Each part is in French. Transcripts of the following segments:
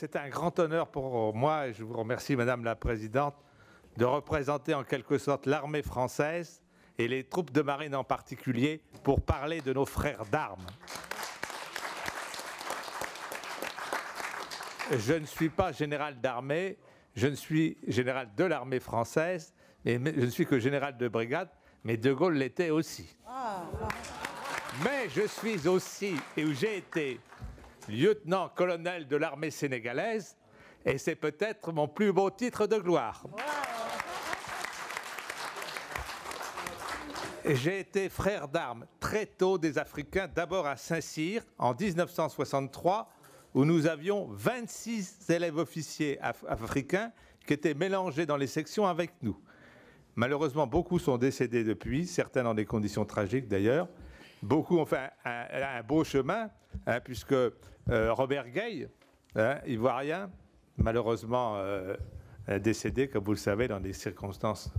c'est un grand honneur pour moi, et je vous remercie, Madame la Présidente, de représenter en quelque sorte l'armée française et les troupes de marine en particulier pour parler de nos frères d'armes. Je ne suis pas général d'armée, je ne suis général de l'armée française, mais je ne suis que général de brigade, mais De Gaulle l'était aussi. Mais je suis aussi, et où j'ai été, lieutenant-colonel de l'armée sénégalaise, et c'est peut-être mon plus beau titre de gloire. J'ai été frère d'armes très tôt des Africains, d'abord à Saint-Cyr, en 1963, où nous avions 26 élèves officiers africains qui étaient mélangés dans les sections avec nous. Malheureusement, beaucoup sont décédés depuis, certains dans des conditions tragiques d'ailleurs. Beaucoup ont fait un beau chemin, hein, puisque Robert Gay, hein, ivoirien, malheureusement décédé, comme vous le savez, dans des circonstances.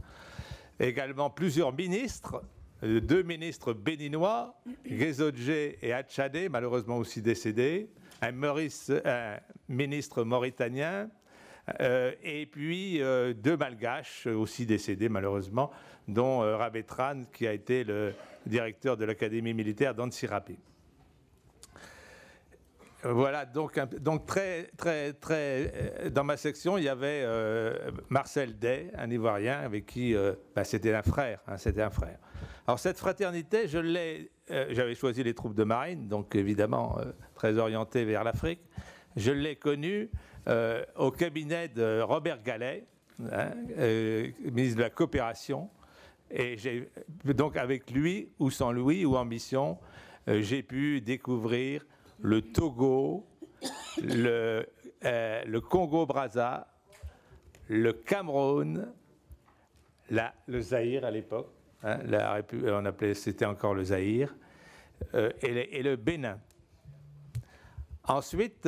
Également plusieurs ministres, 2 ministres béninois, Guézodjé et Hatchadé, malheureusement aussi décédés, un ministre mauritanien, et puis 2 malgaches aussi décédés malheureusement, dont Rabetran, qui a été le directeur de l'académie militaire d'Ansirapi. Voilà, donc très, dans ma section, il y avait Marcel Day, un Ivoirien, avec qui c'était un frère, hein, c'était un frère. Alors cette fraternité, j'avais choisi les troupes de marine, donc évidemment très orienté vers l'Afrique. Je l'ai connu au cabinet de Robert Gallet, hein, ministre de la Coopération, et donc avec lui, ou sans lui, ou en mission, j'ai pu découvrir le Togo, le Congo-Brazza, le Cameroun, le Zaïre à l'époque, hein, on appelait, c'était encore le Zaïre, et le Bénin. Ensuite,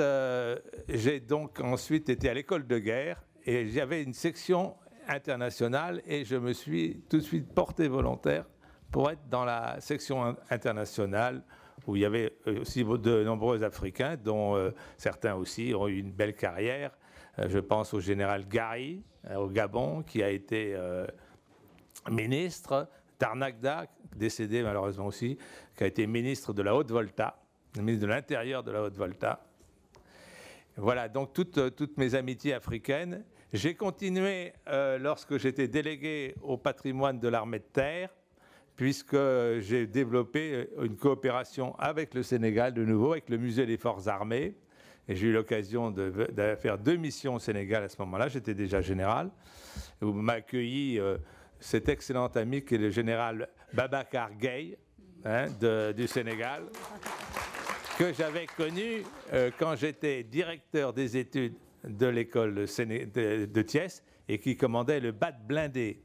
j'ai donc été à l'école de guerre et j'avais une section internationale et je me suis tout de suite porté volontaire pour être dans la section internationale où il y avait aussi de nombreux Africains, dont certains aussi ont eu une belle carrière. Je pense au général Gary, au Gabon, qui a été ministre, Tarnagda, décédé malheureusement aussi, qui a été ministre de la Haute-Volta, ministre de l'Intérieur de la Haute-Volta. Voilà, donc toutes mes amitiés africaines. J'ai continué lorsque j'étais délégué au patrimoine de l'armée de terre, puisque j'ai développé une coopération avec le Sénégal, de nouveau, avec le musée des forces armées. Et j'ai eu l'occasion de faire 2 missions au Sénégal à ce moment-là, j'étais déjà général, où m'a accueilli cet excellent ami qui est le général Babacar Gaye, hein, du Sénégal, que j'avais connu quand j'étais directeur des études de l'école de Thiès et qui commandait le BAT blindé.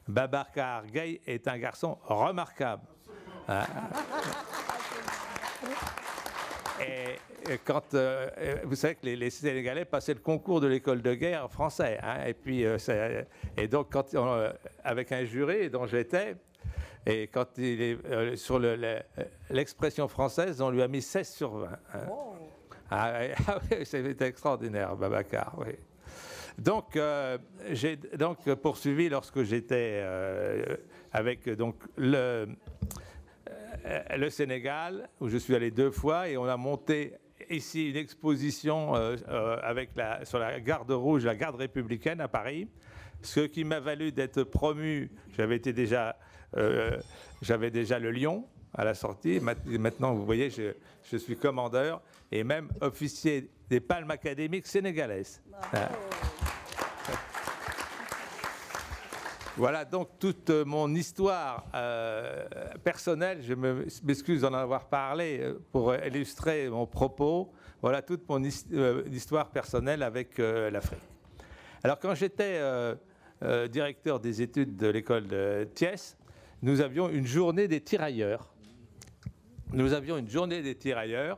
Babacar Gaye est un garçon remarquable. Hein. Et quand vous savez que les Sénégalais passaient le concours de l'école de guerre français, hein, et puis et donc quand avec un jury dont j'étais, et quand il est sur l'expression française, on lui a mis 16 sur 20. Hein. Oh. Oui, c'était extraordinaire, Babacar. Oui. Donc j'ai donc poursuivi lorsque j'étais avec donc le Sénégal, où je suis allé 2 fois, et on a monté ici une exposition sur la garde rouge, la garde républicaine à Paris, ce qui m'a valu d'être promu. J'avais déjà le Lion à la sortie. Maintenant, vous voyez, je suis commandeur et même officier des palmes académiques sénégalaises. Ah. Voilà donc toute mon histoire personnelle. Je m'excuse d'en avoir parlé pour illustrer mon propos. Voilà toute mon histoire personnelle avec l'Afrique. Alors quand j'étais directeur des études de l'école de Thiès, nous avions une journée des tirailleurs. Nous avions une journée des tirailleurs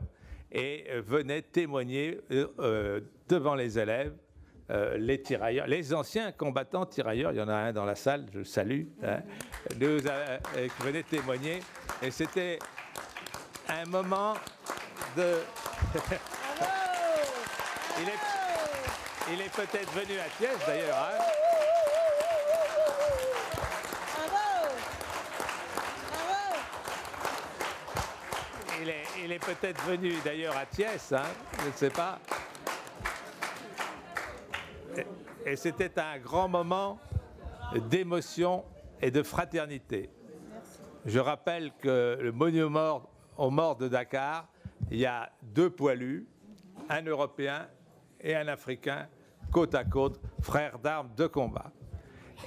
et venaient témoigner devant les élèves les tirailleurs, les anciens combattants tirailleurs. Il y en a un dans la salle, je le salue, hein, qui venait témoigner. Et c'était un moment de... Il est peut-être venu à Thiès, d'ailleurs. Hein. Bravo. Bravo. Il est peut-être venu, d'ailleurs, à Thiès, hein, je ne sais pas. Et c'était un grand moment d'émotion et de fraternité. Je rappelle que le monument aux morts de Dakar, il y a 2 poilus, un Européen et un Africain, côte à côte, frères d'armes de combat.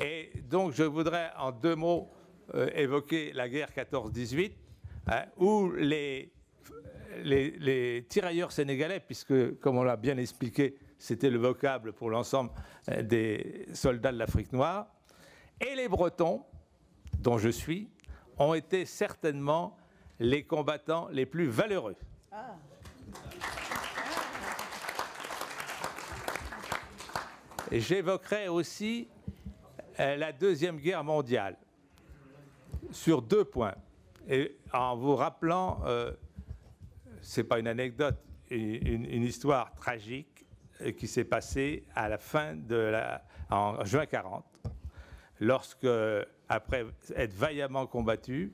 Et donc je voudrais en 2 mots évoquer la guerre 14-18, hein, où les tirailleurs sénégalais, puisque comme on l'a bien expliqué, c'était le vocable pour l'ensemble des soldats de l'Afrique noire, et les Bretons, dont je suis, ont été certainement les combattants les plus valeureux. Ah. J'évoquerai aussi la Deuxième Guerre mondiale sur 2 points. Et en vous rappelant, ce n'est pas une anecdote, une histoire tragique qui s'est passée à la fin en juin 40, lorsque, après être vaillamment combattu,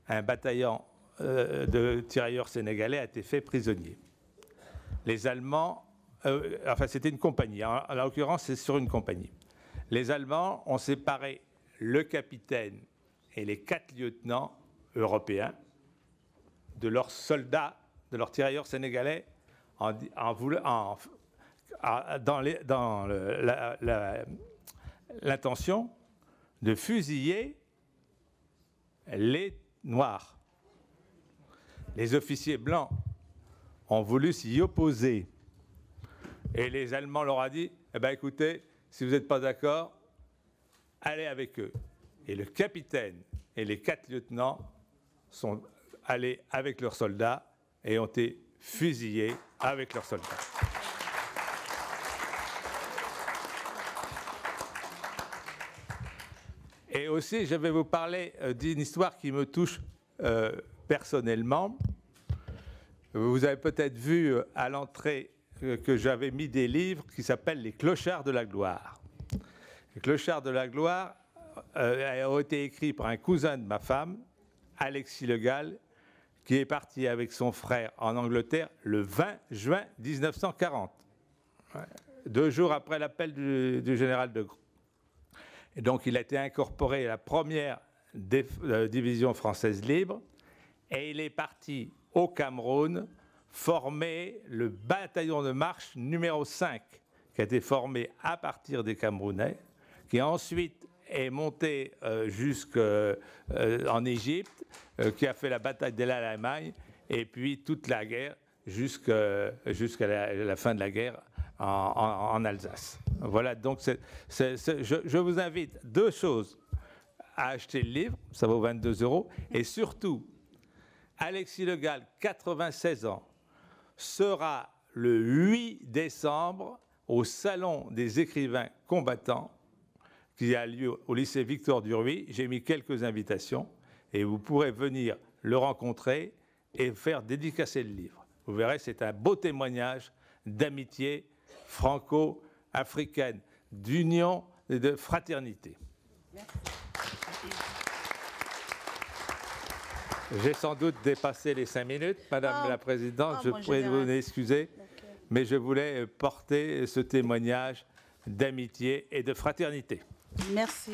un bataillon de tirailleurs sénégalais a été fait prisonnier. Les Allemands, enfin c'était une compagnie, en l'occurrence c'est sur une compagnie. Les Allemands ont séparé le capitaine et les 4 lieutenants européens de leurs soldats, de leurs tirailleurs sénégalais, dans l'intention de fusiller les Noirs. Les officiers blancs ont voulu s'y opposer. Et les Allemands leur ont dit, eh bien, écoutez, si vous n'êtes pas d'accord, allez avec eux. Et le capitaine et les 4 lieutenants sont allés avec leurs soldats et ont été fusillés avec leurs soldats. Et aussi, je vais vous parler d'une histoire qui me touche personnellement. Vous avez peut-être vu à l'entrée que j'avais mis des livres qui s'appellent « Les clochards de la gloire ». Les clochards de la gloire ont été écrits par un cousin de ma femme, Alexis Le Gall, qui est parti avec son frère en Angleterre le 20 juin 1940, 2 jours après l'appel du général de Gaulle. Et donc il a été incorporé à la première division française libre et il est parti au Cameroun former le bataillon de marche numéro 5, qui a été formé à partir des Camerounais, qui ensuite est monté jusqu'en Égypte, qui a fait la bataille d'El Alamein, et puis toute la guerre jusqu'à la fin de la guerre en Alsace. Voilà, donc je vous invite 2 choses. À acheter le livre, ça vaut 22 €, et surtout, Alexis Le Gall, 96 ans, sera le 8 décembre au Salon des écrivains combattants qui a lieu au lycée Victor Duruy. J'ai mis quelques invitations et vous pourrez venir le rencontrer et faire dédicacer le livre. Vous verrez, c'est un beau témoignage d'amitié franco-africaine, d'union et de fraternité. Merci. J'ai sans doute dépassé les 5 minutes, Madame la Présidente, je prie de vous excuser, mais je voulais porter ce témoignage d'amitié et de fraternité. Merci.